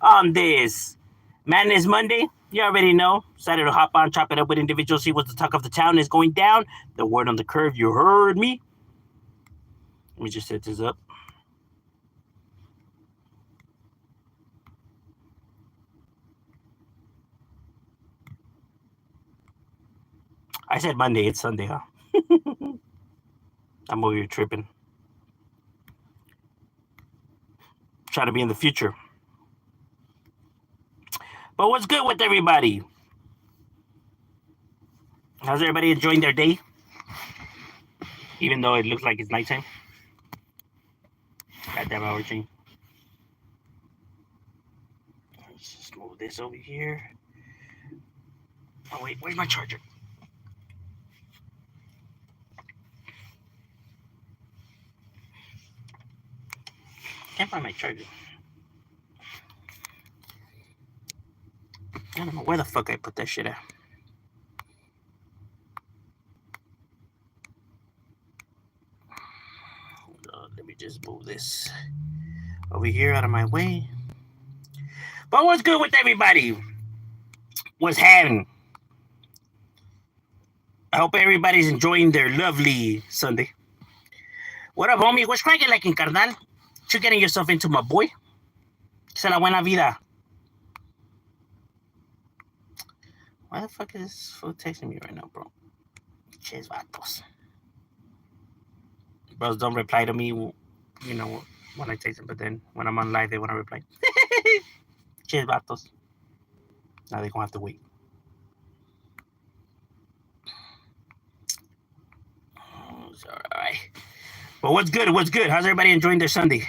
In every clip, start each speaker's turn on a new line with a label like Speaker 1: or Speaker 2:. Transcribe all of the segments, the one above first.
Speaker 1: on this Madness Monday. You already know. Decided to hop on, chop it up with individuals, see what the talk of the town is going down. The word on the curve, you heard me. Let me just set this up. I said Monday, it's Sunday, huh? I'm over here tripping. Trying to be in the future. But what's good with everybody? How's everybody enjoying their day? Even though it looks like it's nighttime. Goddamn hour change. Let's just move this over here. Oh wait, where's my charger? Can't find my charger. I don't know where the fuck I put that shit at. Let me just move this over here out of my way. But what's good with everybody? What's happening? I hope everybody's enjoying their lovely Sunday. What up, homie? What's cracking like in carnal? You getting yourself into, my boy? Se la buena vida. Why the fuck is this fool texting me right now, bro? Ches vatos. Bros don't reply to me, you know, when I text them, but then when I'm on live, they want to reply. Ches vatos. Now they're going to have to wait. Alright. But what's good? What's good? How's everybody enjoying their Sunday?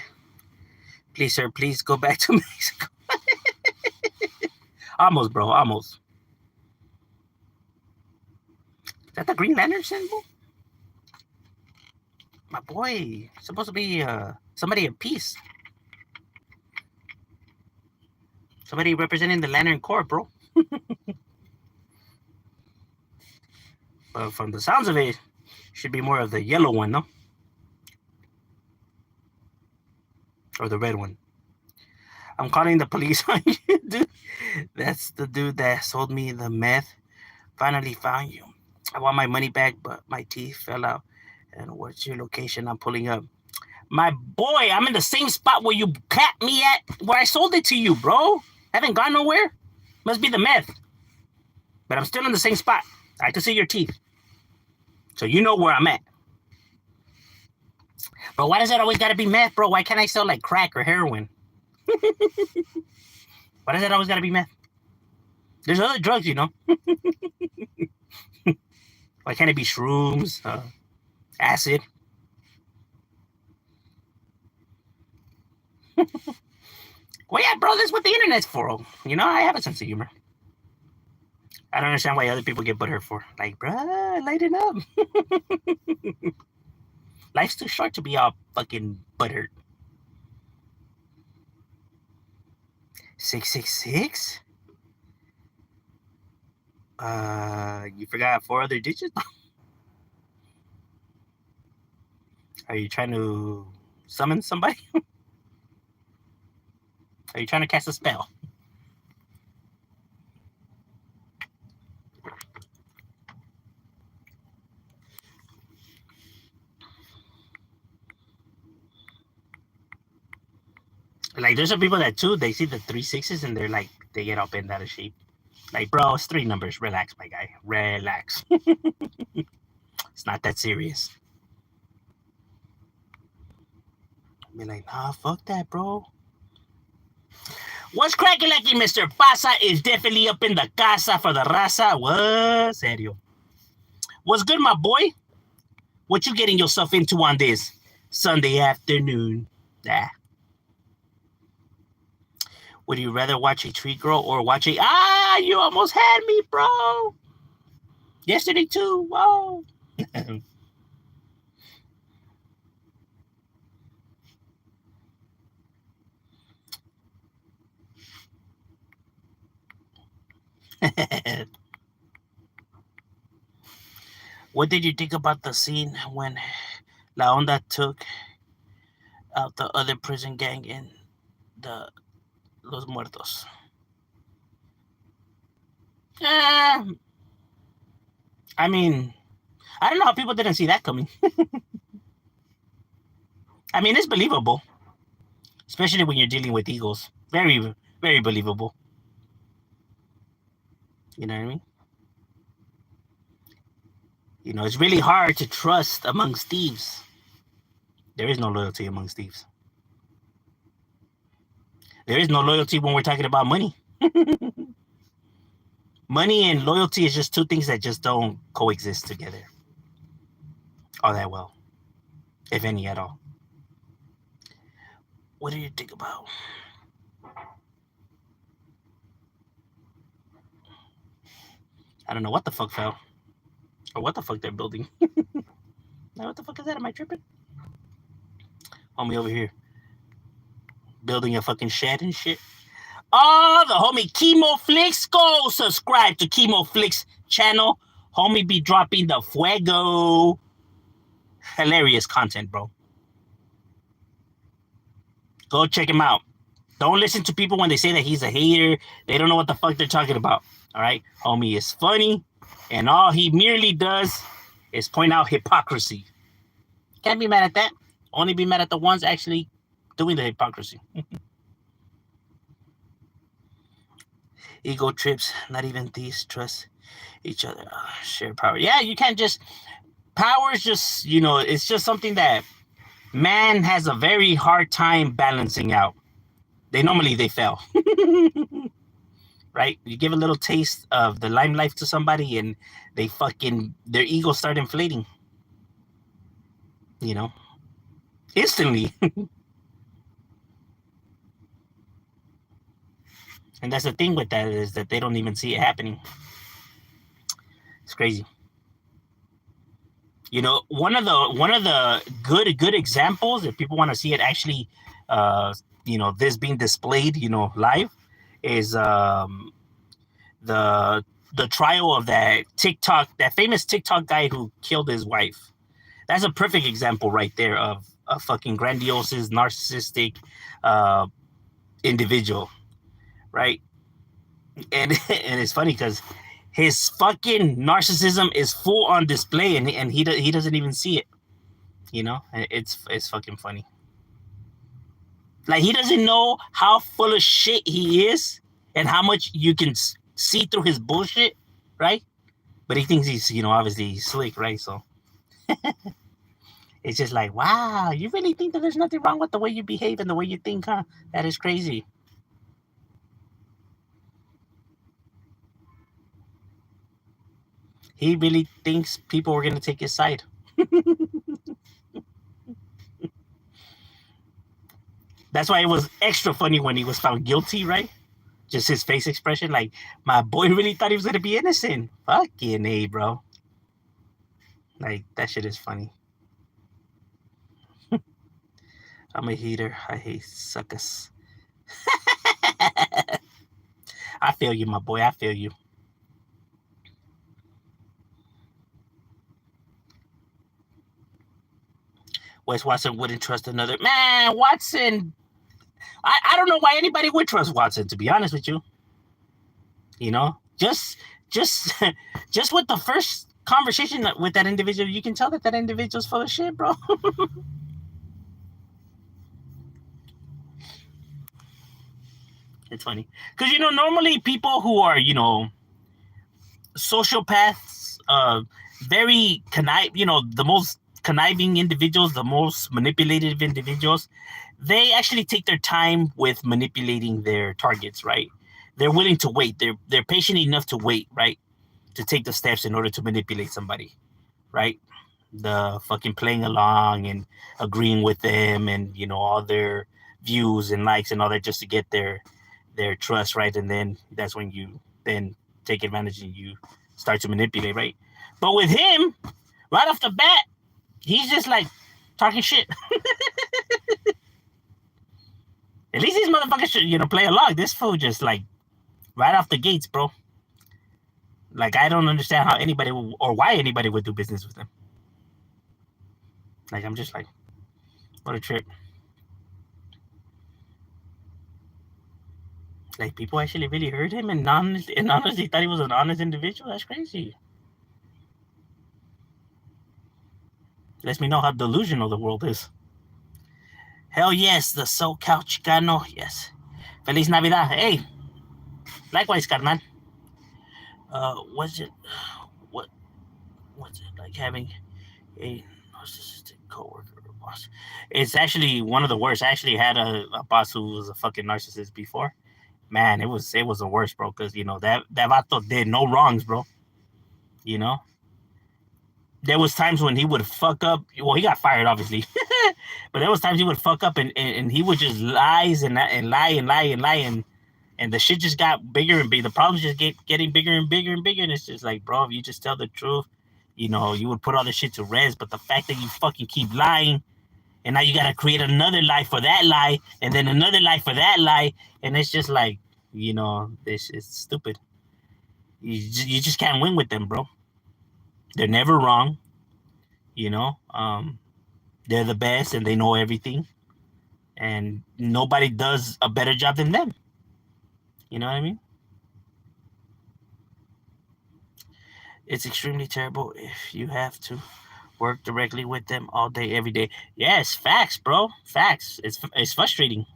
Speaker 1: Please, sir, please go back to Mexico. Almost, bro. Almost. Is that the Green Lantern symbol? My boy. Supposed to be somebody of peace. Somebody representing the Lantern Corps, bro. But from the sounds of it, should be more of the yellow one, no? Or the red one. I'm calling the police on you, dude. That's the dude that sold me the meth. Finally found you. I want my money back, but my teeth fell out. And what's your location? I'm pulling up. My boy, I'm in the same spot where you capped me at, where I sold it to you, bro. Haven't gone nowhere. Must be the meth. But I'm still in the same spot. I can see your teeth. So you know where I'm at. But why does it always gotta be meth, bro? Why can't I sell like crack or heroin? Why does it always gotta be meth? There's other drugs, you know. Why can't it be shrooms, acid? Well, yeah, bro, that's what the internet's for. You know, I have a sense of humor. I don't understand why other people get butthurt for. Like, bruh, lighten up. Life's too short to be all fucking butthurt. 666? You forgot 4 other digits? Are you trying to summon somebody? Are you trying to cast a spell? Like, there's some people that too, they see the 3 6s and they're like, they get all bent out of shape. Like, bro, it's 3 numbers. Relax, my guy. Relax. It's not that serious. Be like, nah, fuck that, bro. What's cracking like Mr. Pasa is definitely up in the casa for the raza. What? Serio. What's good, my boy? What you getting yourself into on this Sunday afternoon? Ah. Would you rather watch a tree grow or watch a... Ah, you almost had me, bro. Yesterday, too. Whoa. What did you think about the scene when La Onda took out the other prison gang in the Los Muertos. I mean, I don't know how people didn't see that coming. I mean, it's believable, especially when you're dealing with eagles. Very, very believable. You know what I mean? You know, it's really hard to trust amongst thieves. There is no loyalty amongst thieves. There is no loyalty when we're talking about money. Money and loyalty is just two things that just don't coexist together all that well, if any at all. What do you think about? I don't know what the fuck fell. Or what the fuck they're building. Now, what the fuck is that? Am I tripping? Homie over here. Building a fucking shed and shit. Oh, the homie Chemo Flix. Go subscribe to Chemo Flix channel. Homie be dropping the fuego. Hilarious content, bro. Go check him out. Don't listen to people when they say that he's a hater. They don't know what the fuck they're talking about. All right? Homie is funny. And all he merely does is point out hypocrisy. Can't be mad at that. Only be mad at the ones actually doing the hypocrisy. Ego trips. Not even thieves trust each other. Share power. Yeah, you can't just... Power is just, you know, it's just something that man has a very hard time balancing out. They fail. Right? You give a little taste of the limelight to somebody and they fucking, their ego start inflating. You know? Instantly. And that's the thing with that, is that they don't even see it happening. It's crazy. You know, one of the good examples, if people want to see it actually, you know, this being displayed, you know, live, is the trial of that famous TikTok guy who killed his wife. That's a perfect example right there of a fucking grandiose, narcissistic individual, right? And it's funny because his fucking narcissism is full on display, and he doesn't even see it. You know, it's fucking funny. Like, he doesn't know how full of shit he is and how much you can see through his bullshit, right? But he thinks he's, you know, obviously slick, right? So it's just like, wow, you really think that there's nothing wrong with the way you behave and the way you think, huh? That is crazy. He really thinks people were going to take his side. That's why it was extra funny when he was found guilty, right? Just his face expression, like, my boy really thought he was going to be innocent. Fucking A, bro. Like, that shit is funny. I'm a hater. I hate suckers. I feel you, my boy. I feel you. Wes Watson wouldn't trust another. Man, Watson. I don't know why anybody would trust Watson, to be honest with you. You know, just with the first conversation with that individual, you can tell that individual's full of shit, bro. It's funny because, you know, normally people who are, you know, sociopaths, very you know, the most conniving individuals, the most manipulative individuals, they actually take their time with manipulating their targets, right? They're willing to wait. They're patient enough to wait, right? To take the steps in order to manipulate somebody, right? The fucking playing along and agreeing with them, and, you know, all their views and likes and all that, just to get their trust, right? And then that's when you then take advantage and you start to manipulate, right? But with him, right off the bat, he's just like talking shit. At least these motherfuckers should, you know, play along. This fool just, like, right off the gates, bro. Like, I don't understand how anybody or why anybody would do business with him. Like, I'm just like, what a trip. Like, people actually really heard him and honestly thought he was an honest individual. That's crazy. Lets me know how delusional the world is. Hell yes, the SoCal Chicano. Yes. Feliz Navidad. Hey, likewise, carnal. Was it what was it like having a narcissistic coworker or boss? It's actually one of the worst. I actually had a boss who was a fucking narcissist before. Man, it was the worst, bro. Because that vato did no wrongs, bro. You know, there was times when he would fuck up. Well, he got fired, obviously, but there was times he would fuck up and he would just lies and lie and lie and lie and the shit just got bigger and bigger. The problems just getting bigger and bigger and bigger. And it's just like, bro, if you just tell the truth, you would put all this shit to rest. But the fact that you fucking keep lying, and now you gotta create another lie for that lie, and then another lie for that lie, and it's just like, this is stupid. You just can't win with them, bro. They're never wrong. You know, they're the best and they know everything, and nobody does a better job than them. You know what I mean? It's extremely terrible if you have to work directly with them all day, every day. Yes, facts, bro. Facts. It's frustrating.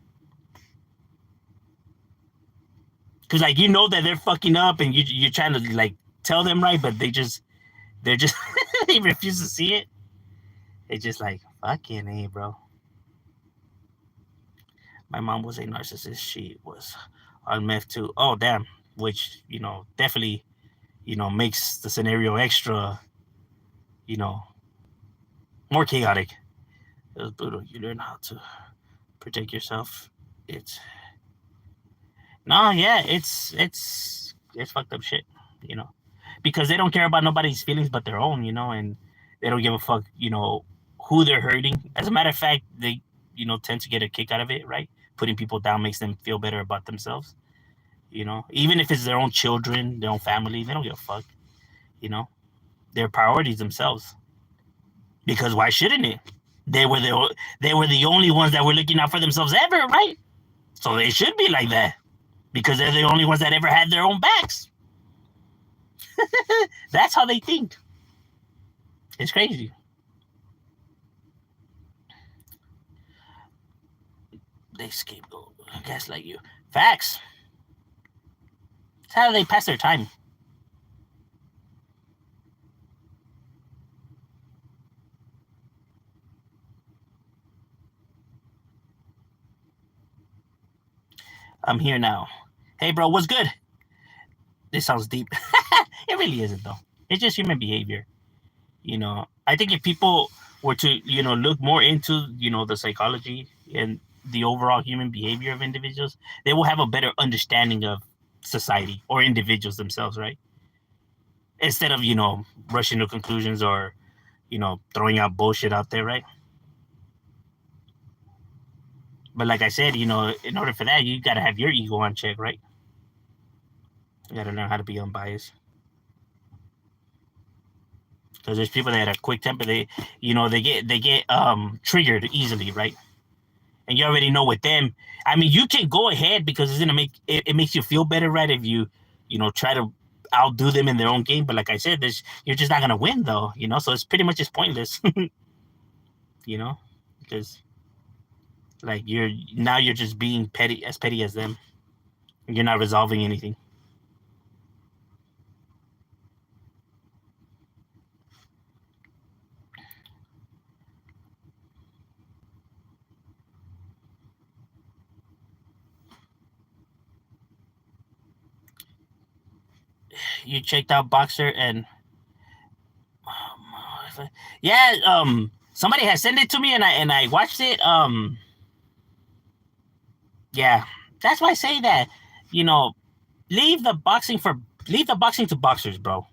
Speaker 1: Cause like that they're fucking up and you're trying to like tell them right, but they're just they refuse to see it. It's just like fucking A, bro. My mom was a narcissist. She was on meth too. Oh damn. Which, definitely, makes the scenario extra, you know, more chaotic. It was brutal. You learn how to protect yourself. It's no, yeah, it's fucked up shit, you know, because they don't care about nobody's feelings but their own, and they don't give a fuck, who they're hurting. As a matter of fact, they, tend to get a kick out of it, right? Putting people down makes them feel better about themselves, even if it's their own children, their own family, they don't give a fuck, their priorities themselves. Because why shouldn't it? They were the only ones that were looking out for themselves ever, right? So they should be like that because they're the only ones that ever had their own backs. That's how they think. It's crazy. They scapegoat, gaslight you. Facts. That's how they pass their time. I'm here now. Hey, bro, what's good? This sounds deep. It really isn't, though. It's just human behavior. I think if people were to, look more into, the psychology and the overall human behavior of individuals, they will have a better understanding of society or individuals themselves, right? Instead of, rushing to conclusions or, throwing out bullshit out there, right? But like I said, in order for that, you got to have your ego on check, right? You got to learn how to be unbiased. Because there's people that are quick tempered. They get triggered easily, right? And you already know with them. I mean, you can go ahead because it's gonna make it makes you feel better, right? If you try to outdo them in their own game. But like I said, you're just not gonna win, though. So it's pretty much just pointless. Because like you're just being petty as them. You're not resolving anything. You checked out Boxer and yeah, somebody has sent it to me and I watched it. Yeah, that's why I say that. You know, leave the boxing to boxers, bro.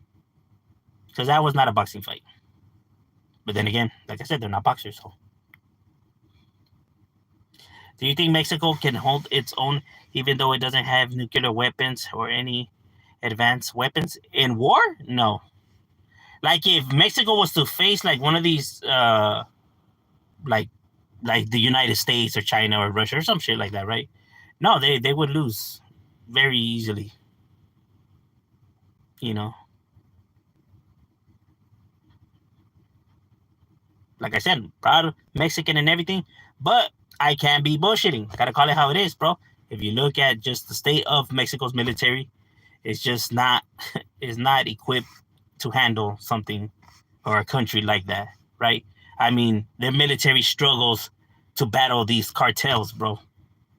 Speaker 1: Because that was not a boxing fight. But then again, like I said, they're not boxers. So, do you think Mexico can hold its own even though it doesn't have nuclear weapons or any advanced weapons in war? No. Like if Mexico was to face like one of these, like the United States or China or Russia or some shit like that, right? No, they would lose. very easily. You know, like I said, proud Mexican and everything, but I can't be bullshitting. I gotta call it how it is, bro. If you look at just the state of Mexico's military, it's just not is not equipped to handle something or a country like that, right? I mean, their military struggles to battle these cartels, bro.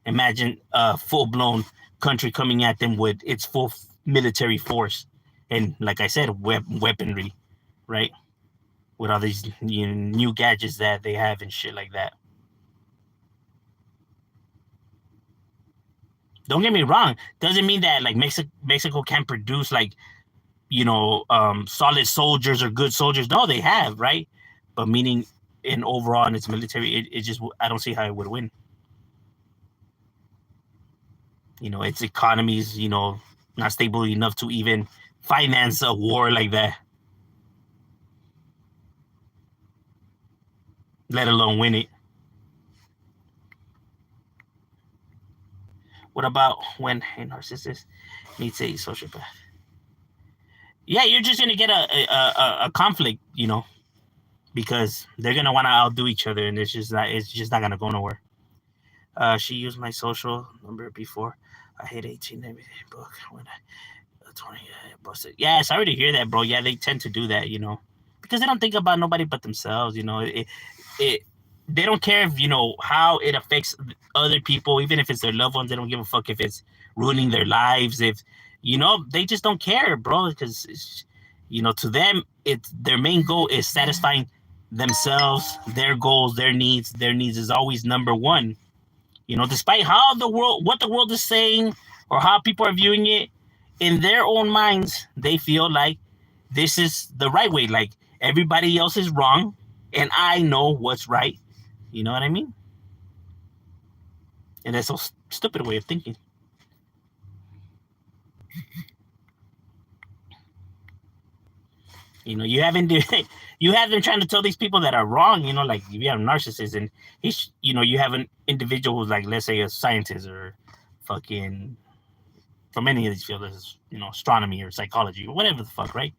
Speaker 1: Imagine a full-blown country coming at them with its full military force and, like I said, weaponry, right? With all these new gadgets that they have and shit like that. Don't get me wrong. Doesn't mean that like Mexico can't produce like solid soldiers or good soldiers. No, they have, right? But meaning in overall in its military, it just I don't see how it would win. Its economy is not stable enough to even finance a war like that, let alone win it. What about when a narcissist meets a sociopath? Yeah, you're just gonna get a conflict, because they're gonna want to outdo each other, and it's just not gonna go nowhere. She used my social number before. I hit 18 every book when I 20 busted. Yeah, sorry to hear that, bro. Yeah, they tend to do that, because they don't think about nobody but themselves. It they don't care if how it affects other people, even if it's their loved ones. They don't give a fuck if it's ruining their lives. If they just don't care, bro. Because to them, it's their main goal is satisfying themselves, their goals, their needs. Their needs is always number one. Despite what the world is saying or how people are viewing it, in their own minds, they feel like this is the right way. Like everybody else is wrong, and I know what's right. You know what I mean? And that's a stupid way of thinking. You haven't you have them trying to tell these people that are wrong. Like if you have a narcissist and you have an individual who's like, let's say, a scientist or fucking from any of these fields, astronomy or psychology or whatever the fuck, right?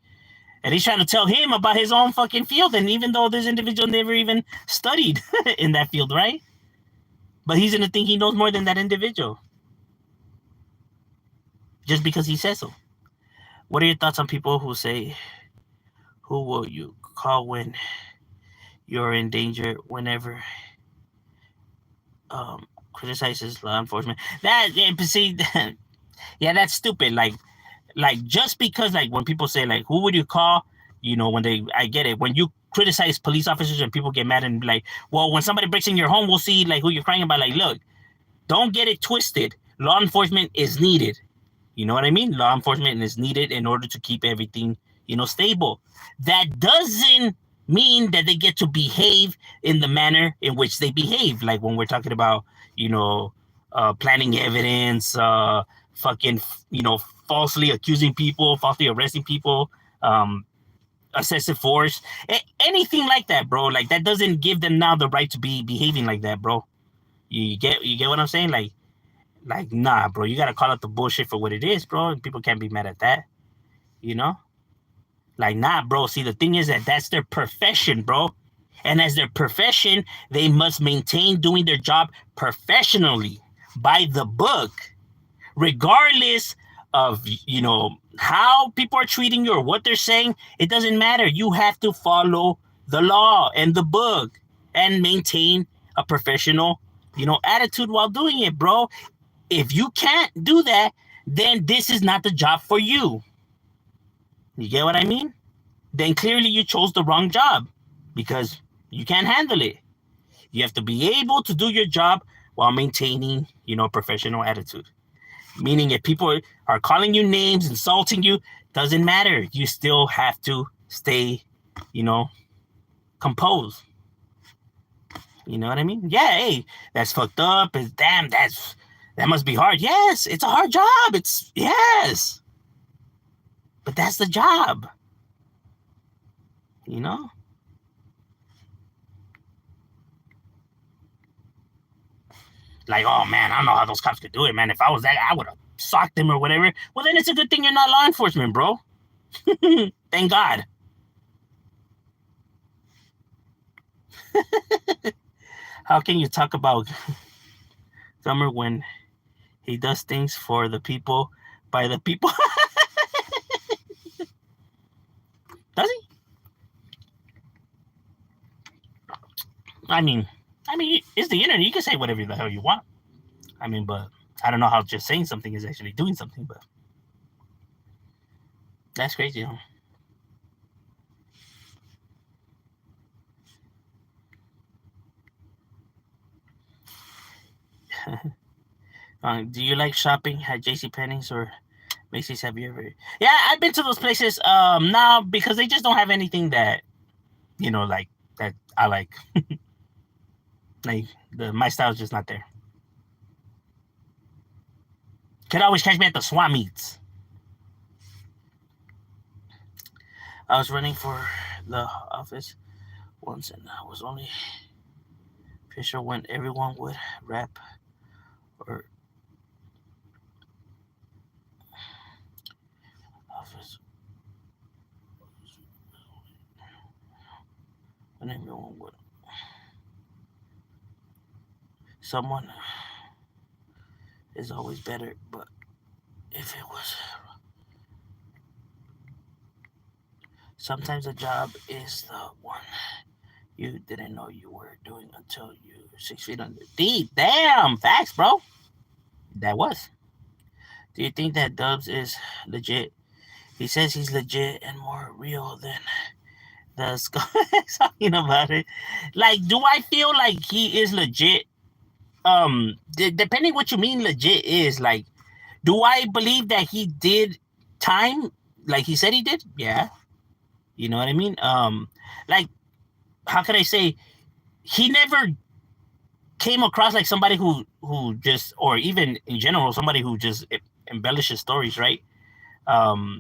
Speaker 1: And he's trying to tell him about his own fucking field, and even though this individual never even studied in that field, right? But he's gonna think he knows more than that individual just because he says so. What are your thoughts on people who say, "Who will you call when you're in danger?" Whenever criticizes law enforcement? That see, yeah, that's stupid. Like just because like when people say like, who would you call? I get it. When you criticize police officers and people get mad and be like, well, when somebody breaks in your home, we'll see like who you're crying about. Like, look, don't get it twisted. Law enforcement is needed. You know what I mean? Law enforcement is needed in order to keep everything, stable. That doesn't mean that they get to behave in the manner in which they behave. Like when we're talking about, planting evidence, fucking, falsely accusing people, falsely arresting people, excessive force, anything like that, bro. Like that doesn't give them now the right to be behaving like that, bro. You get what I'm saying? Like nah, bro. You gotta call out the bullshit for what it is, bro. And people can't be mad at that, you know. Like nah, bro. See, the thing is that that's their profession, bro. And as their profession, they must maintain doing their job professionally by the book, regardless of how people are treating you or what they're saying. It doesn't matter. You have to follow the law and the book and maintain a professional attitude while doing it, bro. If you can't do that, then this is not the job for you. You get what I mean? Then clearly you chose the wrong job because you can't handle it. You have to be able to do your job while maintaining professional attitude. Meaning if people are calling you names, insulting you, doesn't matter. You still have to stay, composed. You know what I mean? Yeah, hey, that's fucked up. Damn, that must be hard. Yes, it's a hard job. Yes. But that's the job. Like, oh man, I don't know how those cops could do it, man. If I was that, I would have socked him or whatever, well, then it's a good thing you're not law enforcement, bro. Thank God. How can you talk about Summer when he does things for the people, by the people? Does he? I mean, it's the internet. You can say whatever the hell you want. I mean, but I don't know how just saying something is actually doing something, but that's crazy, huh? Do you like shopping at JCPenney's or Macy's? Have you ever? Yeah, I've been to those places. Now because they just don't have anything that, like that I like. Like my style's just not there. Could always catch me at the swap meets. I was running for the office once, and I was only pretty sure when everyone would rap or office. When everyone would. Someone is always better, but if it was. Sometimes a job is the one you didn't know you were doing until you were 6 feet under. Deep. Damn. Facts, bro. That was. Do you think that Dubs is legit? He says he's legit and more real than the skull. Talking about it. Like, do I feel like he is legit? Depending what you mean legit is, like, do I believe that he did time like he said he did? Yeah. You know what I mean? Like, how can I say? He never came across like somebody who just, or even in general, somebody who just embellishes stories, right?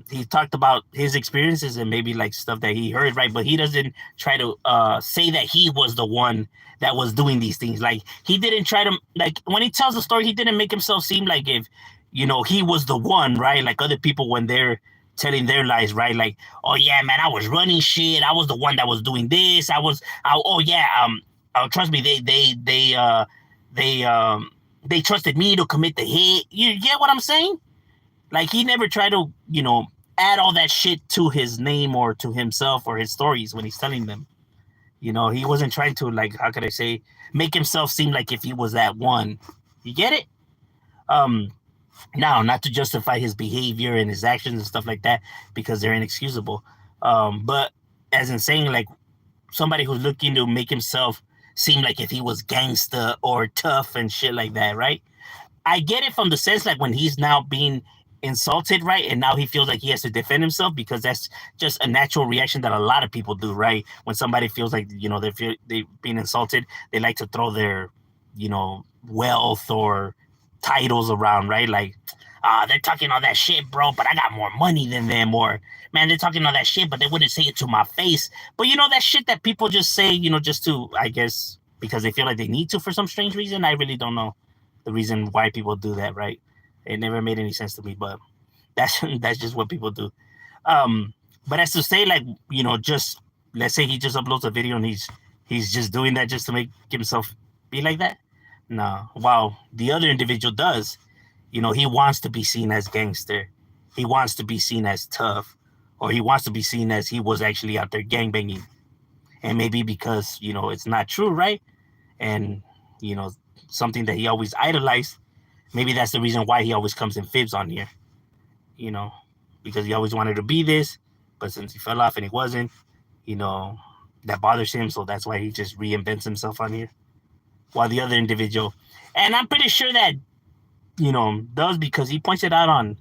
Speaker 1: He talked about his experiences and maybe like stuff that he heard, right? But he doesn't try to say that he was the one that was doing these things. Like, he didn't try to, like, when he tells the story, he didn't make himself seem like if, he was the one, right? Like other people when they're telling their lies, right? Like, oh yeah, man, I was running shit. I was the one that was doing this. Oh yeah, trust me, they trusted me to commit the hit. You get what I'm saying? Like, he never tried to, add all that shit to his name or to himself or his stories when he's telling them. He wasn't trying to, like, how could I say, make himself seem like if he was that one. You get it? Now, not to justify his behavior and his actions and stuff like that, because they're inexcusable. But as in saying, like, somebody who's looking to make himself seem like if he was gangster or tough and shit like that, right? I get it from the sense like when he's now being insulted, right? And now he feels like he has to defend himself, because that's just a natural reaction that a lot of people do, right? When somebody feels like, they're being insulted, they like to throw their, wealth or titles around, right? Like, they're talking all that shit, bro, but I got more money than them. Or, man, they're talking all that shit, but they wouldn't say it to my face. But that shit that people just say, just to, I guess, because they feel like they need to for some strange reason. I really don't know the reason why people do that, right? It never made any sense to me, but that's just what people do. But as to say, like, just let's say he just uploads a video and he's just doing that just to make himself be like that. No, wow. The other individual does. He wants to be seen as gangster. He wants to be seen as tough, or he wants to be seen as he was actually out there gangbanging. And maybe because it's not true, right? And something that he always idolized. Maybe that's the reason why he always comes in fibs on here, because he always wanted to be this, but since he fell off and he wasn't, that bothers him. So that's why he just reinvents himself on here. While the other individual, and I'm pretty sure that, does, because he points it out on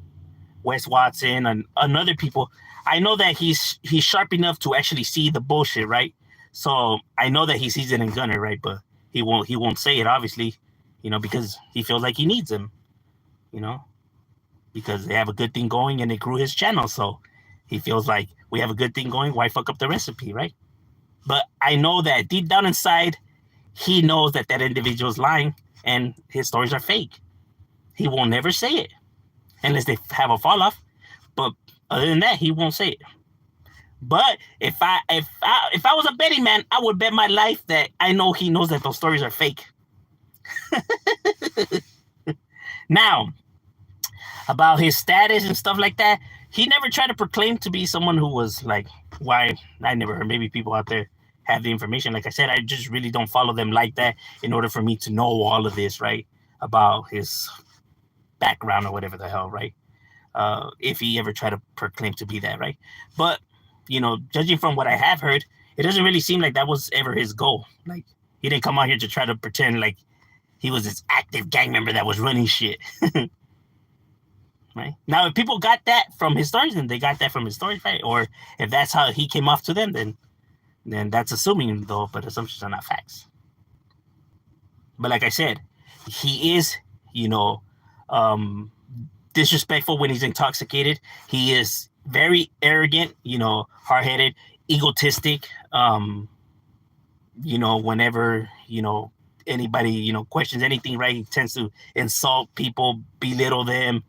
Speaker 1: Wes Watson and other people. I know that he's sharp enough to actually see the bullshit, right? So I know that he sees it in Gunner, right? But he won't say it, obviously, because he feels like he needs him, because they have a good thing going and they grew his channel. So he feels like we have a good thing going. Why fuck up the recipe, right? But I know that deep down inside, he knows that individual is lying and his stories are fake. He will never say it. unless they have a fall off. But other than that, he won't say it. But if I was a betting man, I would bet my life that I know he knows that those stories are fake. Now, about his status and stuff like that, he never tried to proclaim to be someone who was like, why I never heard. Maybe people out there have the information. Like I said, I just really don't follow them like that in order for me to know all of this, right? About his background or whatever the hell, right? If he ever tried to proclaim to be that, right? But, judging from what I have heard, it doesn't really seem like that was ever his goal. Like, he didn't come out here to try to pretend like he was this active gang member that was running shit. Right? Now, if people got that from his stories, then they got that from his stories, right? Or if that's how he came off to them, then that's assuming, though, but assumptions are not facts. But like I said, he is, disrespectful when he's intoxicated. He is very arrogant, hard-headed, egotistic. Whenever, anybody, questions anything, right, he tends to insult people, belittle them,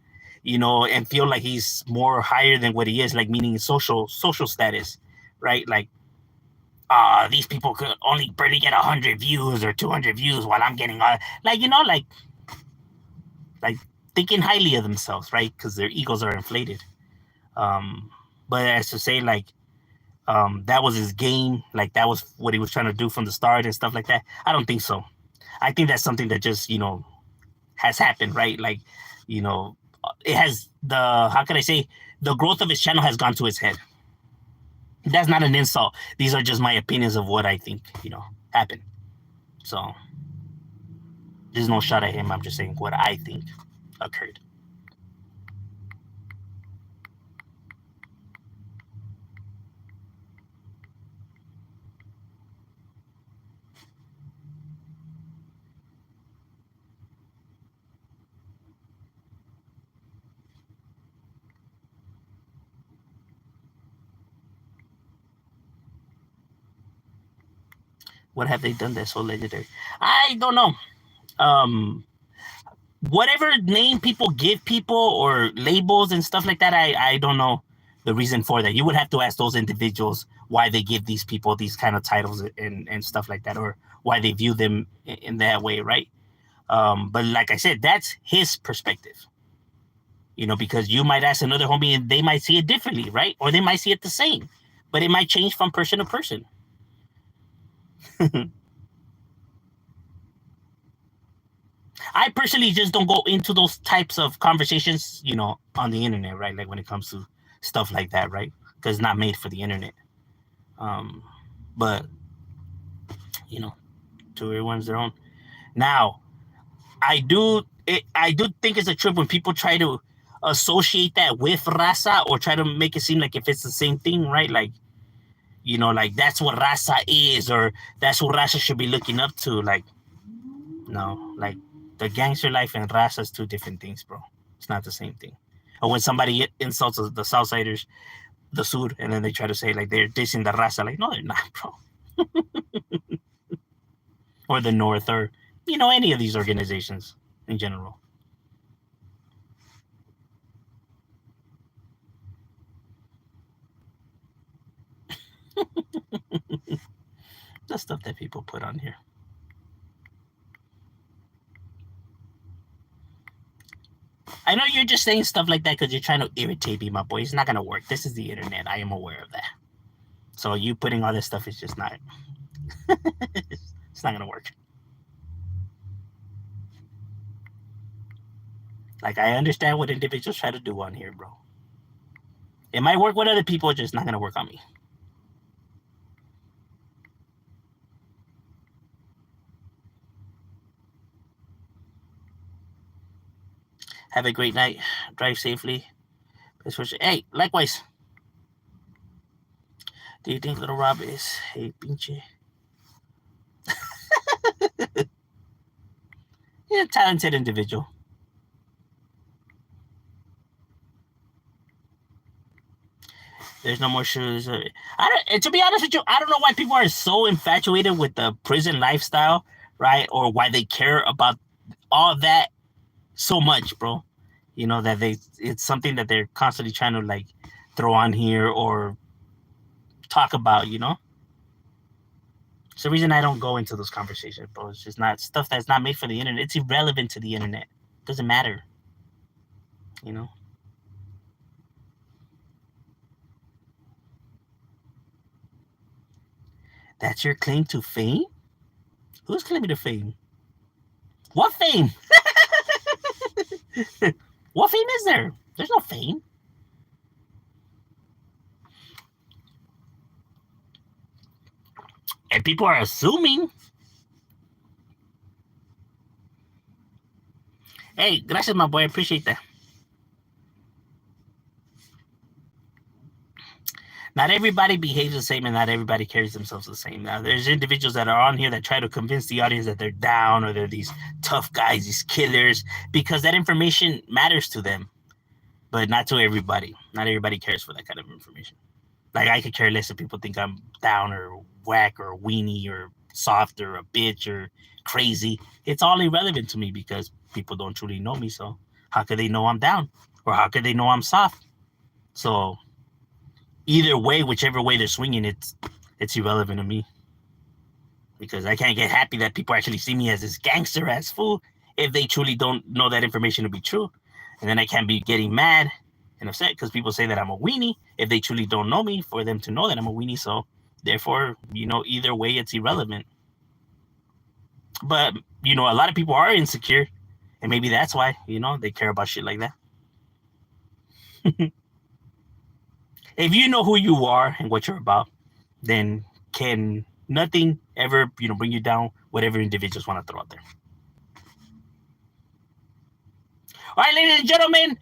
Speaker 1: and feel like he's more higher than what he is, like meaning social status, right? Like, these people could only barely get 100 views or 200 views while I'm getting all, like thinking highly of themselves, right? Because their egos are inflated. But as to say, like, that was his game, like that was what he was trying to do from the start and stuff like that, I don't think so. I think that's something that just, has happened, right? Like, it has how can I say, the growth of his channel has gone to his head. That's not an insult. These are just my opinions of what I think, happened. So there's no shot at him. I'm just saying what I think occurred. What have they done that's so legendary? I don't know. Whatever name people give people or labels and stuff like that, I don't know the reason for that. You would have to ask those individuals why they give these people these kind of titles and stuff like that, or why they view them in that way, right? But like I said, that's his perspective. Because you might ask another homie and they might see it differently, right? Or they might see it the same, but it might change from person to person. I personally just don't go into those types of conversations, on the internet, right? Like when it comes to stuff like that, right? Because it's not made for the internet. But, to everyone's their own. Now, I do think it's a trip when people try to associate that with raza or try to make it seem like if it's the same thing, right? Like, like that's what raza is, or that's what raza should be looking up to. Like, no, like the gangster life and raza is two different things, bro. It's not the same thing. Or when somebody insults the Southsiders, the Sur, and then they try to say like they're dissing the raza, like no, they're not, bro. Or the North, or any of these organizations in general. The stuff that people put on here. I know you're just saying stuff like that because you're trying to irritate me, my boy. It's not gonna work. This is the internet. I am aware of that. So you putting all this stuff is just not. It's not gonna work. Like, I understand what individuals try to do on here, bro. It might work with other people, it's just not gonna work on me. Have a great night. Drive safely. Hey, likewise. Do you think Little Rob is a pinche? Yeah, talented individual. There's no more shoes. To be honest with you, I don't know why people are so infatuated with the prison lifestyle, right? Or why they care about all that so much, bro. You know, that it's something that they're constantly trying to like throw on here or talk about, you know? It's the reason I don't go into those conversations, bro. It's just not stuff that's not made for the internet. It's irrelevant to the internet. It doesn't matter, you know? That's your claim to fame? Who's claiming to fame? What fame? What fame is there? There's no fame. And people are assuming. Hey, gracias, my boy. I appreciate that. Not everybody behaves the same and not everybody carries themselves the same. Now, there's individuals that are on here that try to convince the audience that they're down or they're these tough guys, these killers, because that information matters to them, but not to everybody. Not everybody cares for that kind of information. Like, I could care less if people think I'm down or whack or weenie or soft or a bitch or crazy. It's all irrelevant to me because people don't truly know me. So how could they know I'm down? Or how could they know I'm soft? So either way, whichever way they're swinging, it's irrelevant to me. Because I can't get happy that people actually see me as this gangster ass fool if they truly don't know that information to be true. And then I can't be getting mad and upset because people say that I'm a weenie if they truly don't know me for them to know that I'm a weenie. So therefore, you know, either way, it's irrelevant. But, you know, a lot of people are insecure. And maybe that's why, you know, they care about shit like that. If you know who you are and what you're about, then can nothing ever, you know, bring you down, whatever individuals want to throw out there. All right, ladies and gentlemen,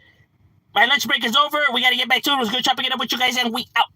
Speaker 1: my lunch break is over. We got to get back to it. It was good chopping it up with you guys, and we out.